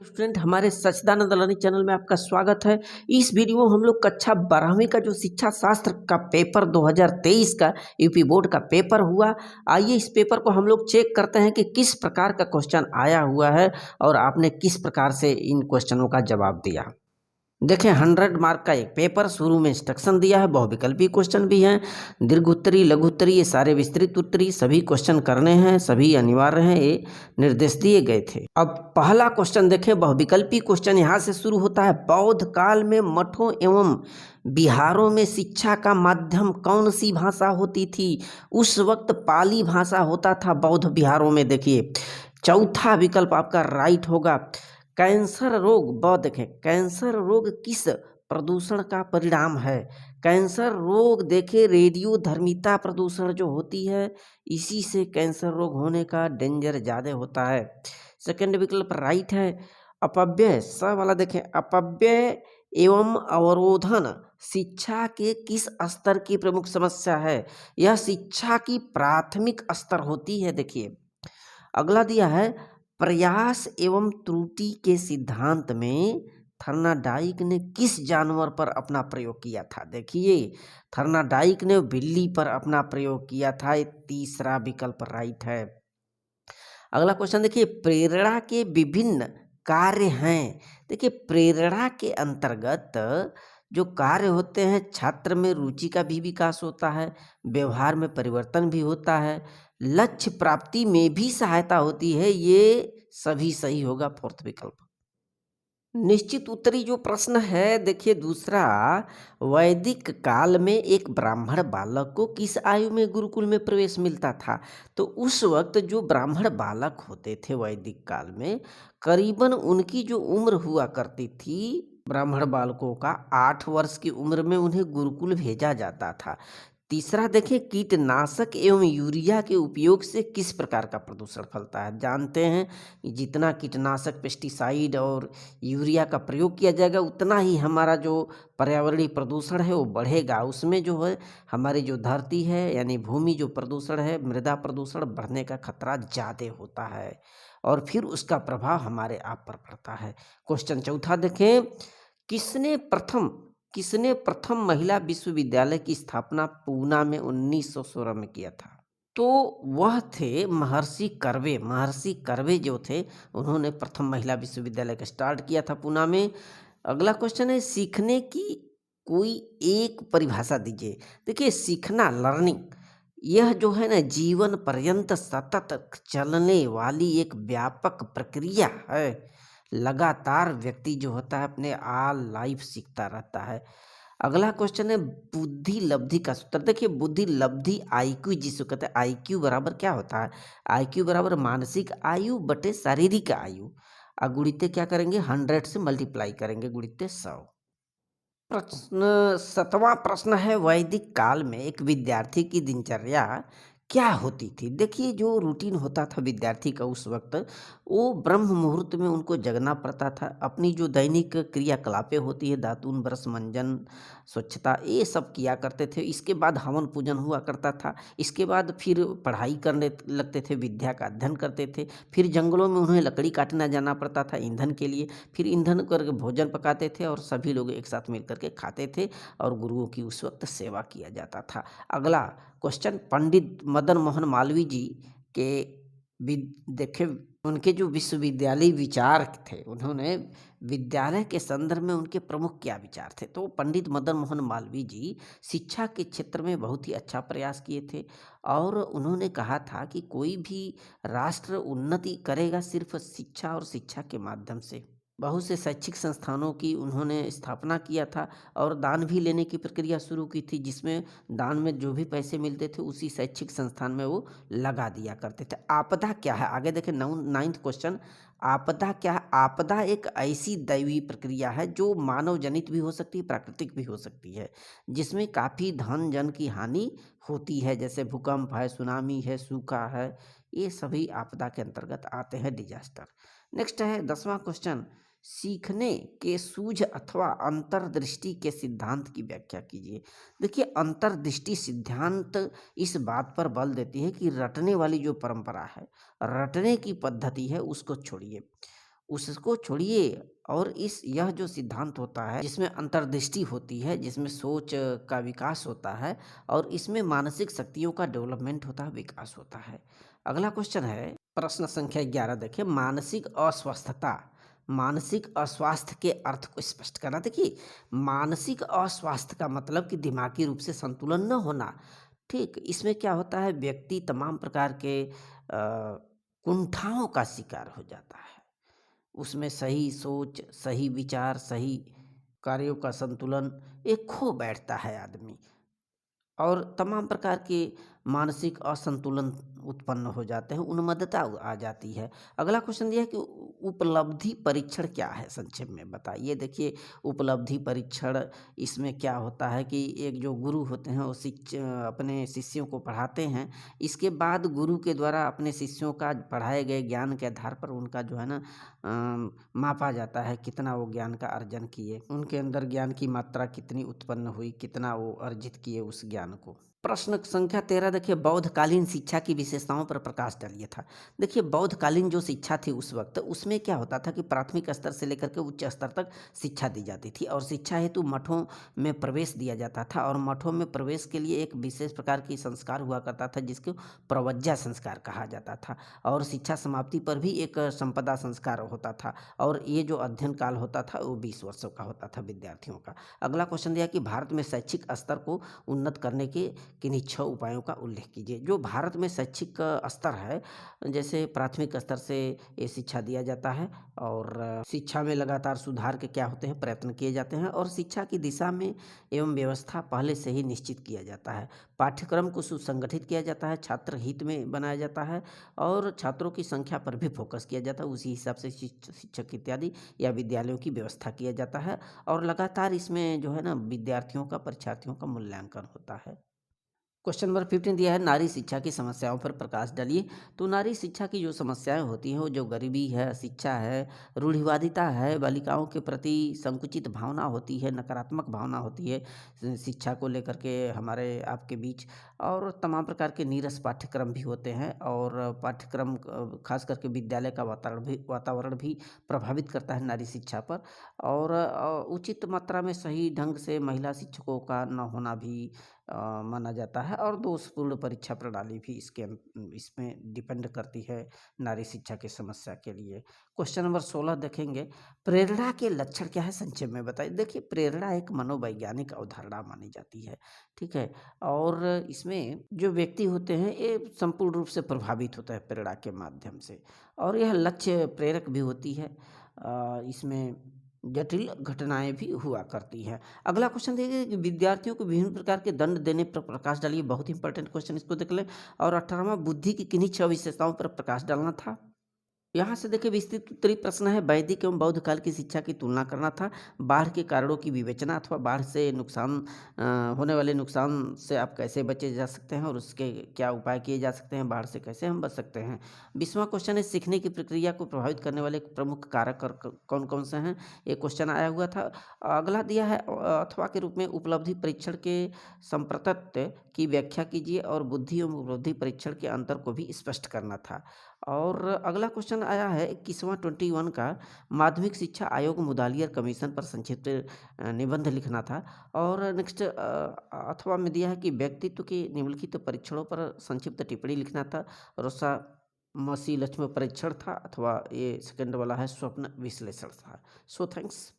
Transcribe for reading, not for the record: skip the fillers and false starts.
Student, हमारे सच्चिदानंद learning channel में आपका स्वागत है। इस वीडियो में हम लोग कक्षा 12वीं का जो शिक्षा शास्त्र का पेपर 2023 का यूपी बोर्ड का पेपर हुआ, आइए इस पेपर को हम लोग चेक करते हैं कि किस प्रकार का क्वेश्चन आया हुआ है और आपने किस प्रकार से इन क्वेश्चनों का जवाब दिया। देखें, 100 मार्क का एक पेपर, शुरू में इंस्ट्रक्शन दिया है, बहुविकल्पी क्वेश्चन भी हैं, दीर्घ उत्तरी, लघु उत्तरी, ये सारे विस्तृत उत्तरी सभी क्वेश्चन करने हैं, सभी अनिवार्य हैं, ये निर्देश दिए गए थे। अब पहला क्वेश्चन देखें, बहुविकल्पी क्वेश्चन यहाँ से शुरू होता है। बौद्ध काल में मठों एवं बिहारों में शिक्षा का माध्यम कौन सी भाषा होती थी? उस वक्त पाली भाषा होता था बौद्ध बिहारों में। देखिए, चौथा विकल्प आपका राइट होगा। कैंसर रोग, ब देखें, कैंसर रोग किस प्रदूषण का परिणाम है? कैंसर रोग देखें, रेडियो धर्मिता प्रदूषण जो होती है, इसी से कैंसर रोग होने का डेंजर ज़्यादा होता है। सेकंड विकल्प राइट है। अपव्यय, स वाला देखें, अपव्यय एवं अवरोधन शिक्षा के किस स्तर की प्रमुख समस्या है? यह शिक्षा की प्राथमिक स्तर होती है। देखिए, अगला दिया है, प्रयास एवं त्रुटि के सिद्धांत में थर्नाडाइक ने किस जानवर पर अपना प्रयोग किया था? देखिए, थर्नाडाइक ने बिल्ली पर अपना प्रयोग किया था। ये तीसरा विकल्प राइट है। अगला क्वेश्चन देखिए, प्रेरणा के विभिन्न कार्य हैं। देखिए, प्रेरणा के अंतर्गत जो कार्य होते हैं, छात्र में रुचि का भी विकास होता है, व्यवहार में परिवर्तन भी होता है, लक्ष्य प्राप्ति में भी सहायता होती है। ये सभी सही होगा, फोर्थ विकल्प। निश्चित उत्तरी जो प्रश्न है, देखिए दूसरा, वैदिक काल में एक ब्राह्मण बालक को किस आयु में गुरुकुल में प्रवेश मिलता था? तो उस वक्त जो ब्राह्मण बालक होते थे वैदिक काल में, करीबन उनकी जो उम्र हुआ करती थी ब्राह्मण बालकों का, 8 वर्ष की उम्र में उन्हें गुरुकुल भेजा जाता था। तीसरा देखें, कीटनाशक एवं यूरिया के उपयोग से किस प्रकार का प्रदूषण फैलता है? जानते हैं कि जितना कीटनाशक, पेस्टिसाइड और यूरिया का प्रयोग किया जाएगा, उतना ही हमारा जो पर्यावरणीय प्रदूषण है वो बढ़ेगा। उसमें जो है हमारी जो धरती है यानी भूमि जो प्रदूषण है, मृदा प्रदूषण बढ़ने का खतरा ज़्यादा होता है और फिर उसका प्रभाव हमारे आप पर पड़ता है। क्वेश्चन चौथा देखें, किसने प्रथम महिला विश्वविद्यालय की स्थापना पूना में 1916 में किया था? तो वह थे महर्षि कर्वे। महर्षि कर्वे जो थे, उन्होंने प्रथम महिला विश्वविद्यालय का स्टार्ट किया था पूना में। अगला क्वेश्चन है, सीखने की कोई एक परिभाषा दीजिए। देखिए, सीखना, लर्निंग, यह जो है ना, जीवन पर्यंत सतत चलने वाली एक व्यापक प्रक्रिया है। लगातार व्यक्ति जो होता है अपने ऑल लाइफ सीखता रहता है। अगला क्वेश्चन है, बुद्धि लब्धि का सूत्र। देखिए, बुद्धि लब्धि आईक्यू जिसको कहते हैं, आईक्यू बराबर क्या होता है? आईक्यू बराबर मानसिक आयु बटे शारीरिक आयु। गुणित क्या करेंगे? 100 से मल्टीप्लाई करेंगे, गुणित 100। प्रश्न 7वां प्रश्न है, वैदिक काल में एक विद्यार्थी की दिनचर्या क्या होती थी? देखिए, जो रूटीन होता था विद्यार्थी का उस वक्त, वो ब्रह्म मुहूर्त में उनको जगना पड़ता था। अपनी जो दैनिक क्रियाकलापें होती है, दातून, ब्रश, मंजन, स्वच्छता, ये सब किया करते थे। इसके बाद हवन पूजन हुआ करता था। इसके बाद फिर पढ़ाई करने लगते थे, विद्या का अध्ययन करते थे। फिर जंगलों में उन्हें लकड़ी काटना जाना पड़ता था ईंधन के लिए। फिर ईंधन करके भोजन पकाते थे और सभी लोग एक साथ मिल करके खाते थे और गुरुओं की उस वक्त सेवा किया जाता था। अगला क्वेश्चन, पंडित मदन मोहन मालवीय जी के देखे उनके जो विश्वविद्यालय विचार थे, उन्होंने विद्यालय के संदर्भ में उनके प्रमुख क्या विचार थे? तो पंडित मदन मोहन मालवीय जी शिक्षा के क्षेत्र में बहुत ही अच्छा प्रयास किए थे और उन्होंने कहा था कि कोई भी राष्ट्र उन्नति करेगा सिर्फ शिक्षा और शिक्षा के माध्यम से। बहुत से शैक्षिक संस्थानों की उन्होंने स्थापना किया था और दान भी लेने की प्रक्रिया शुरू की थी, जिसमें दान में जो भी पैसे मिलते थे उसी शैक्षिक संस्थान में वो लगा दिया करते थे। आपदा क्या है? आगे देखें, 9th क्वेश्चन, आपदा क्या है? आपदा एक ऐसी दैवीय प्रक्रिया है जो मानव जनित भी हो सकती है, प्राकृतिक भी हो सकती है, जिसमें काफ़ी धन जन की हानि होती है, जैसे भूकंप है, सुनामी है, सूखा है, ये सभी आपदा के अंतर्गत आते हैं, डिजास्टर। नेक्स्ट है 10वां क्वेश्चन, सीखने के सूझ अथवा अंतर्दृष्टि के सिद्धांत की व्याख्या कीजिए। देखिए, अंतर्दृष्टि सिद्धांत इस बात पर बल देती है कि रटने वाली जो परंपरा है, रटने की पद्धति है, उसको छोड़िए। उसको छोड़िए और इस यह जो सिद्धांत होता है जिसमें अंतर्दृष्टि होती है, जिसमें सोच का विकास होता है और इसमें मानसिक शक्तियों का डेवलपमेंट होता है, विकास होता है। अगला क्वेश्चन है प्रश्न संख्या 11 देखिए मानसिक अस्वस्थता, मानसिक अस्वास्थ्य के अर्थ को स्पष्ट करना। देखिए मानसिक अस्वास्थ्य का मतलब कि दिमागी रूप से संतुलन न होना। ठीक, इसमें क्या होता है व्यक्ति तमाम प्रकार के कुंठाओं का शिकार हो जाता है। उसमें सही सोच, सही विचार, सही कार्यों का संतुलन एक खो बैठता है आदमी और तमाम प्रकार के मानसिक असंतुलन उत्पन्न हो जाते हैं, उन्मत्तता आ जाती है। अगला क्वेश्चन ये है कि उपलब्धि परीक्षण क्या है? संक्षेप में बताइए। देखिए उपलब्धि परीक्षण इसमें क्या होता है कि एक जो गुरु होते हैं वो अपने शिष्यों को पढ़ाते हैं। इसके बाद गुरु के द्वारा अपने शिष्यों का पढ़ाए गए ज्ञान के आधार पर उनका जो है ना मापा जाता है कितना वो ज्ञान का अर्जन किए, उनके अंदर ज्ञान की मात्रा कितनी उत्पन्न हुई, कितना वो अर्जित किए उस ज्ञान को। प्रश्न संख्या 13 देखिए बौद्धकालीन शिक्षा की विशेषताओं पर प्रकाश डालिए था। देखिए बौद्धकालीन जो शिक्षा थी उस वक्त उसमें क्या होता था कि प्राथमिक स्तर से लेकर के उच्च स्तर तक शिक्षा दी जाती थी और शिक्षा हेतु मठों में प्रवेश दिया जाता था और मठों में प्रवेश के लिए एक विशेष प्रकार की संस्कार हुआ करता था जिसको प्रवज्जा संस्कार कहा जाता था और शिक्षा समाप्ति पर भी एक संपदा संस्कार होता था और ये जो अध्ययन काल होता था वो 20 वर्षों का होता था विद्यार्थियों का। अगला क्वेश्चन दिया कि भारत में शैक्षिक स्तर को उन्नत करने के किन्हीं 6 उपायों का उल्लेख कीजिए। जो भारत में शैक्षिक स्तर है, जैसे प्राथमिक स्तर से ये शिक्षा दिया जाता है और शिक्षा में लगातार सुधार के क्या होते हैं प्रयत्न किए जाते हैं और शिक्षा की दिशा में एवं व्यवस्था पहले से ही निश्चित किया जाता है। पाठ्यक्रम को सुसंगठित किया जाता है, छात्र हित में बनाया जाता है और छात्रों की संख्या पर भी फोकस किया जाता है, उसी हिसाब से शिक्षक इत्यादि या विद्यालयों की व्यवस्था किया जाता है और लगातार इसमें जो है ना विद्यार्थियों का, परीक्षार्थियों का मूल्यांकन होता है। क्वेश्चन नंबर 15 दिया है नारी शिक्षा की समस्याओं पर प्रकाश डालिए। तो नारी शिक्षा की जो समस्याएं होती हैं वो जो गरीबी है, शिक्षा है, रूढ़िवादिता है, बालिकाओं के प्रति संकुचित भावना होती है, नकारात्मक भावना होती है शिक्षा को लेकर के हमारे आपके बीच और तमाम प्रकार के नीरस पाठ्यक्रम भी होते हैं और पाठ्यक्रम खास करके विद्यालय का वातावरण भी प्रभावित करता है नारी शिक्षा पर और उचित मात्रा में सही ढंग से महिला शिक्षकों का न होना भी माना जाता है और दोषपूर्ण परीक्षा प्रणाली भी इसमें डिपेंड करती है नारी शिक्षा की समस्या के लिए। क्वेश्चन नंबर 16 देखेंगे प्रेरणा के लक्षण क्या है संक्षेप में बताइए। देखिए प्रेरणा एक मनोवैज्ञानिक अवधारणा मानी जाती है, ठीक है, और इसमें जो व्यक्ति होते हैं ये संपूर्ण रूप से प्रभावित होता है प्रेरणा के माध्यम से और यह लक्ष्य प्रेरक भी होती है। इसमें जटिल घटनाएँ भी हुआ करती हैं। अगला क्वेश्चन देखिए कि विद्यार्थियों को विभिन्न प्रकार के दंड देने पर प्रकाश डालिए। बहुत इंपॉर्टेंट क्वेश्चन इसको देख लें और 18वां बुद्धि की किन्हीं 6 विशेषताओं पर प्रकाश डालना था। यहाँ से देखिए विस्तृत उत्तरी प्रश्न है वैदिक एवं बौद्ध काल की शिक्षा की तुलना करना था, बाढ़ के कारणों की विवेचना अथवा बाढ़ से नुकसान होने वाले नुकसान से आप कैसे बचे जा सकते हैं और उसके क्या उपाय किए जा सकते हैं, बाढ़ से कैसे हम बच सकते हैं। 20वां क्वेश्चन है सीखने की प्रक्रिया को प्रभावित करने वाले प्रमुख कारक कौन कौन से हैं, ये क्वेश्चन आया हुआ था। अगला दिया है अथवा के रूप में उपलब्धि परीक्षण के संप्रतत्व की व्याख्या कीजिए और बुद्धि एवं उपलब्धि परीक्षण के अंतर को भी स्पष्ट करना था। और अगला क्वेश्चन आया है 21वां 21 का माध्यमिक शिक्षा आयोग मुदालियर कमीशन पर संक्षिप्त निबंध लिखना था और नेक्स्ट अथवा में दिया है कि व्यक्तित्व के निम्नलिखित परीक्षणों पर संक्षिप्त टिप्पणी लिखना था। रोसा मसी लक्ष्म परीक्षण था अथवा ये सेकंड वाला है स्वप्न विश्लेषण था। So thanks.